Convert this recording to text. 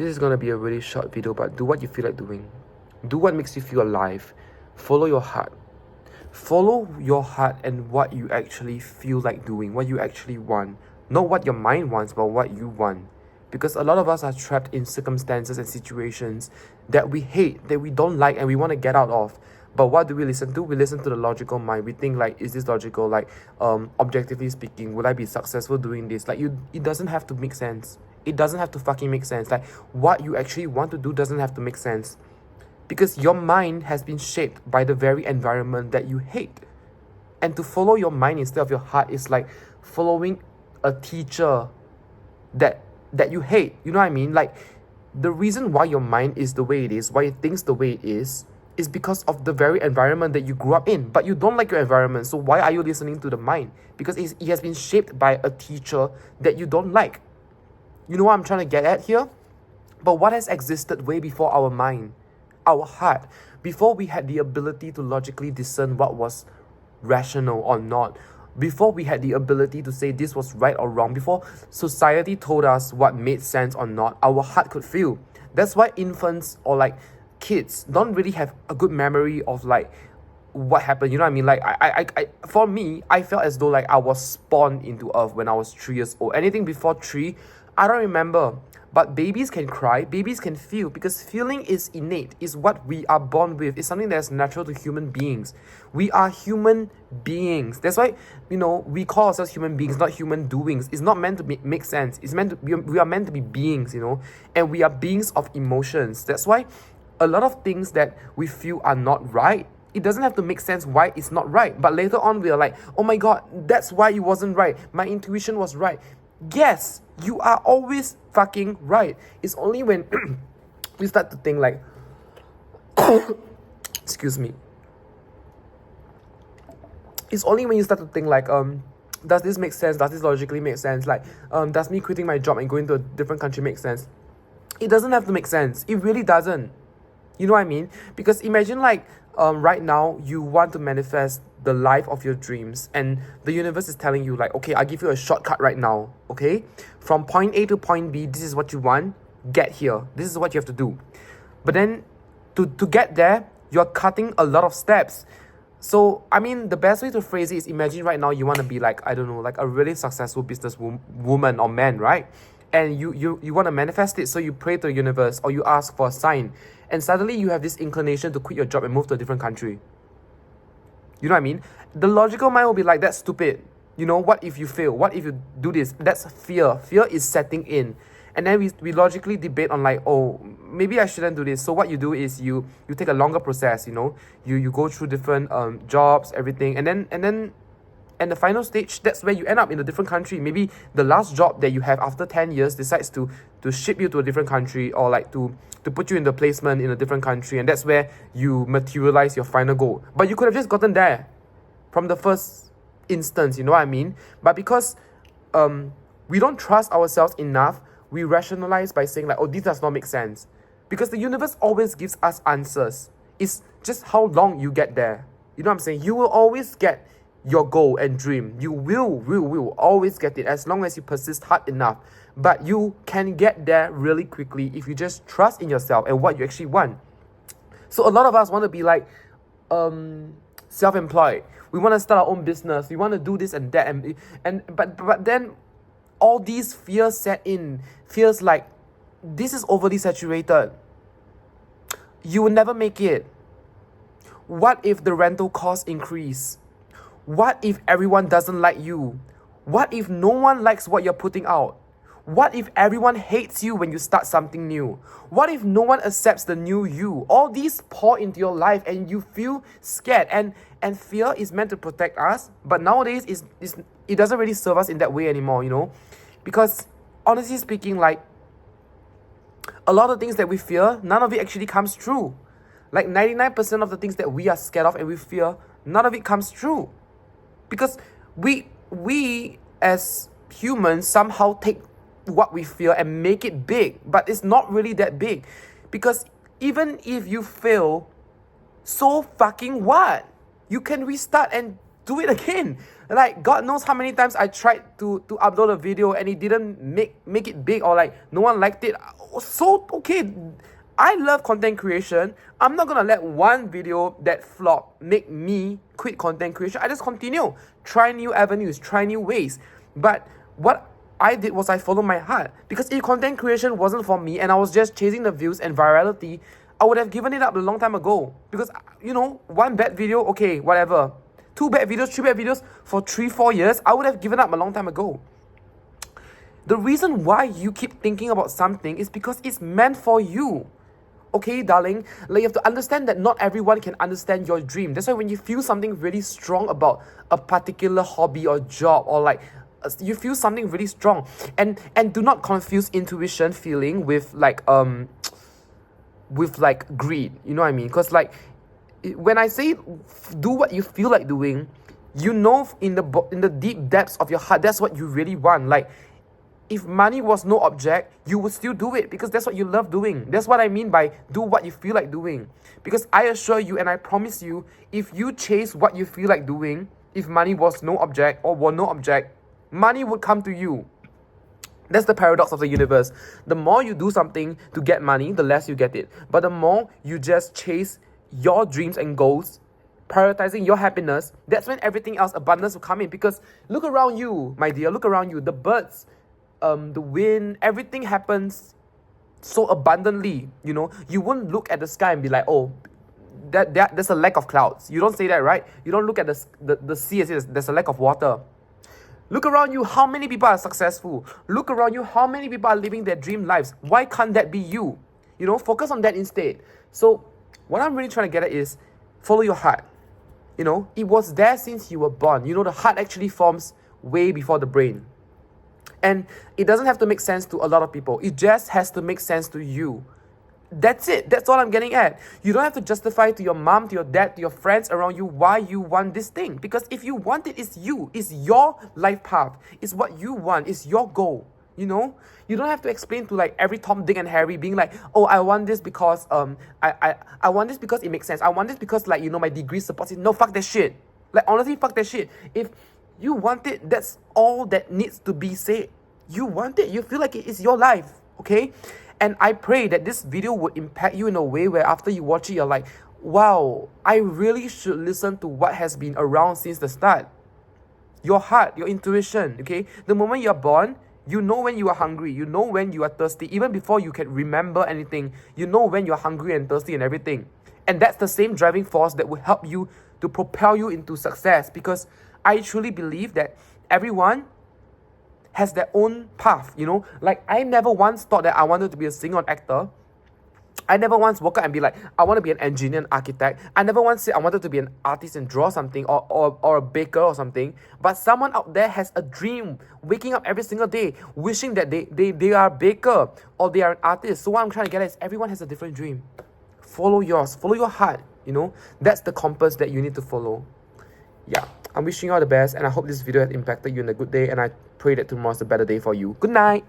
This is gonna be a really short video, but do what you feel like doing. Do what makes you feel alive. Follow your heart. Follow your heart and what you actually feel like doing, what you actually want. Not what your mind wants, but what you want. Because a lot of us are trapped in circumstances and situations that we hate, that we don't like, and we want to get out of. But what do we listen to? We listen to the logical mind. We think like, is this logical? Like, objectively speaking, will I be successful doing this? Like, it doesn't have to make sense. It doesn't have to fucking make sense. Like, what you actually want to do doesn't have to make sense. Because your mind has been shaped by the very environment that you hate. And to follow your mind instead of your heart is like following a teacher that you hate. You know what I mean? Like, the reason why your mind is the way it is, why it thinks the way it is because of the very environment that you grew up in. But you don't like your environment, so why are you listening to the mind? Because it has been shaped by a teacher that you don't like. You know what I'm trying to get at here? But what has existed way before our mind? Our heart. Before we had the ability to logically discern what was rational or not. Before we had the ability to say this was right or wrong. Before society told us what made sense or not, our heart could feel. That's why infants or like kids don't really have a good memory of like what happened. You know what I mean? Like I for me, I felt as though like I was spawned into earth when I was 3 years old. Anything before 3, I don't remember. But babies can cry, babies can feel, because feeling is innate, is what we are born with. It's something that's natural to human beings. We are human beings. That's why, we call ourselves human beings, not human doings. It's not meant to make sense. It's meant to we are meant to be beings, and we are beings of emotions. That's why a lot of things that we feel are not right, it doesn't have to make sense why it's not right. But later on, we are like, oh my God, that's why it wasn't right. My intuition was right. Yes, you are always fucking right. It's only when you start to think like, excuse me. It's only when you start to think like, does this make sense? Does this logically make sense? Like, does me quitting my job and going to a different country make sense? It doesn't have to make sense. It really doesn't. You know what I mean? Because imagine like, right now you want to manifest the life of your dreams, and the universe is telling you like, okay, I'll give you a shortcut right now, okay? From point A to point B, this is what you want, get here. This is what you have to do. But then to get there, you're cutting a lot of steps. So, I mean, the best way to phrase it is, imagine right now you want to be like, I don't know, like a really successful business woman or man, right? And you want to manifest it, so you pray to the universe or you ask for a sign. And suddenly you have this inclination to quit your job and move to a different country. You know what I mean? The logical mind will be like, that's stupid. What if you fail? What if you do this? That's fear. Fear is setting in. And then we logically debate on like, oh, maybe I shouldn't do this. So what you do is you take a longer process, you go through different jobs, everything. And then the final stage, that's where you end up in a different country. Maybe the last job that you have after 10 years decides to ship you to a different country, or like to put you in the placement in a different country, and that's where you materialize your final goal. But you could have just gotten there from the first instance, you know what I mean? But because we don't trust ourselves enough, we rationalize by saying like, oh, this does not make sense. Because the universe always gives us answers. It's just how long you get there. You know what I'm saying? You will always get your goal and dream. You will always get it as long as you persist hard enough. But you can get there really quickly if you just trust in yourself and what you actually want. So a lot of us want to be like self-employed. We want to start our own business. We want to do this and that, but then all these fears set in. Feels like this is overly saturated. You will never make it. What if the rental costs increase? What if everyone doesn't like you? What if no one likes what you're putting out? What if everyone hates you when you start something new? What if no one accepts the new you? All these pour into your life and you feel scared. And fear is meant to protect us. But nowadays, it doesn't really serve us in that way anymore, Because honestly speaking, like, a lot of things that we fear, none of it actually comes true. Like 99% of the things that we are scared of and we fear, none of it comes true. Because we as humans somehow take what we fear and make it big, but it's not really that big. Because even if you fail, so fucking what? You can restart and do it again. Like, God knows how many times I tried to upload a video and it didn't make it big, or like no one liked it. So okay, I love content creation. I'm not gonna let one video that flop make me quit content creation. I just continue, try new avenues, try new ways. But what I did was I followed my heart, because if content creation wasn't for me and I was just chasing the views and virality, I would have given it up a long time ago. Because, you know, one bad video, okay, whatever. 2 bad videos, 3 bad videos for 3-4 years, I would have given up a long time ago. The reason why you keep thinking about something is because it's meant for you. Okay, darling, like, you have to understand that not everyone can understand your dream. That's why when you feel something really strong about a particular hobby or job, or like you feel something really strong, and do not confuse intuition feeling with like greed. You know what I mean? Because like when I say do what you feel like doing, you know, in the deep depths of your heart, that's what you really want. Like, if money was no object, you would still do it because that's what you love doing. That's what I mean by do what you feel like doing. Because I assure you and I promise you, if you chase what you feel like doing, if money was no object or were no object, money would come to you. That's the paradox of the universe. The more you do something to get money, the less you get it. But the more you just chase your dreams and goals, prioritizing your happiness, that's when everything else, abundance, will come in. Because look around you, my dear, look around you. The birds, the wind, everything happens so abundantly. You know, you wouldn't look at the sky and be like, oh, there's a lack of clouds. You don't say that, right? You don't look at the sea and say there's a lack of water. Look around you, how many people are successful? Look around you, how many people are living their dream lives? Why can't that be you? You know, focus on that instead. So what I'm really trying to get at is follow your heart. You know, it was there since you were born. You know, the heart actually forms way before the brain. And it doesn't have to make sense to a lot of people. It just has to make sense to you. That's it. That's all I'm getting at. You don't have to justify to your mom, to your dad, to your friends around you why you want this thing. Because if you want it, it's you. It's your life path. It's what you want. It's your goal. You know? You don't have to explain to like every Tom, Dick and Harry being like, oh, I want this because I want this because it makes sense. I want this because, like, you know, my degree supports it. No, fuck that shit. Like, honestly, fuck that shit. If you want it, that's all that needs to be said. You want it. You feel like it is your life. Okay? And I pray that this video would impact you in a way where after you watch it, you're like, wow, I really should listen to what has been around since the start. Your heart, your intuition, okay? The moment you're born, you know when you are hungry. You know when you are thirsty. Even before you can remember anything, you know when you're hungry and thirsty and everything. And that's the same driving force that will help you to propel you into success. Because I truly believe that everyone has their own path, you know. Like, I never once thought that I wanted to be a singer or actor. I never once woke up and be like, I want to be an engineer and architect. I never once said I wanted to be an artist and draw something, or a baker or something. But someone out there has a dream, waking up every single day, wishing that they are a baker or they are an artist. So what I'm trying to get at is everyone has a different dream. Follow yours. Follow your heart, you know. That's the compass that you need to follow. Yeah, I'm wishing you all the best, and I hope this video has impacted you in a good day, and I pray that tomorrow's a better day for you. Good night.